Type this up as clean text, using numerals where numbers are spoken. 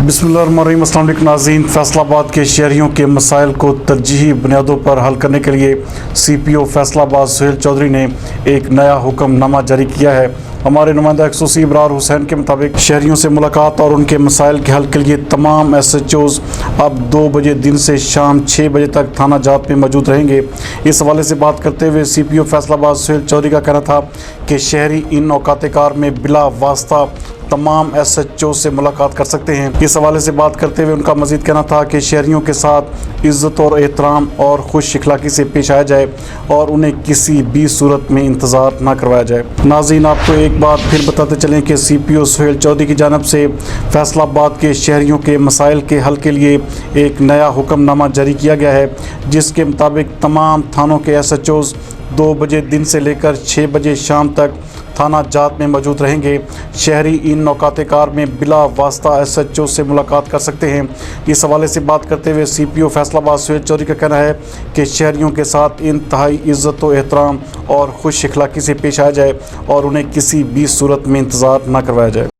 बिस्मिल्लाहिर्रहमानिर्रहीम। अस्सलाम वालेकुम नाज़रीन। फैसलाबाद के शहरियों के मसाइल को तरजीही बुनियादों पर हल करने के लिए CPO फैसलाबाद सुहेल चौधरी ने एक नया हुक्मनामा जारी किया है। हमारे नुमाइंदा खसूसी इब्रार हुसैन के मुताबिक शहरियों से मुलाकात और उनके मसाइल के हल के लिए तमाम SHOs अब 2 बजे दिन से शाम 6 बजे तक थाना जात में मौजूद रहेंगे। इस हवाले से बात करते हुए CPO फैसलाबाद सुहेल चौधरी का कहना था कि शहरी इन औकात कार में बिला वास्ता तमाम SHO से मुलाकात कर सकते हैं। इस हवाले से बात करते हुए उनका मज़ीद कहना था कि शहरियों के साथ इज़्ज़त और एहतराम और खुश अखलाक़ी से पेश आया जाए और उन्हें किसी भी सूरत में इंतज़ार ना करवाया जाए। नाज़रीन, आपको एक बात फिर बताते चलें कि CPO सुहेल चौधरी की जानिब से फैसलाबाद के शहरियों के मसाइल के हल के लिए एक नया हुक्मनामा जारी किया गया है, जिसके मुताबिक तमाम थानों के SHOs 2 बजे दिन से लेकर 6 बजे शाम तक थाना जात में मौजूद रहेंगे। शहरी इन औकात कार में बिला वास्ता SHO से मुलाकात कर सकते हैं। इस हवाले से बात करते हुए CPO फैसलाबाद सुहेल चौधरी का कहना है कि शहरियों के साथ इंतहाई इज़्ज़त व एहतराम और खुश अखलाक़ी से पेश आया जाए और उन्हें किसी भी सूरत में इंतज़ार न करवाया जाए।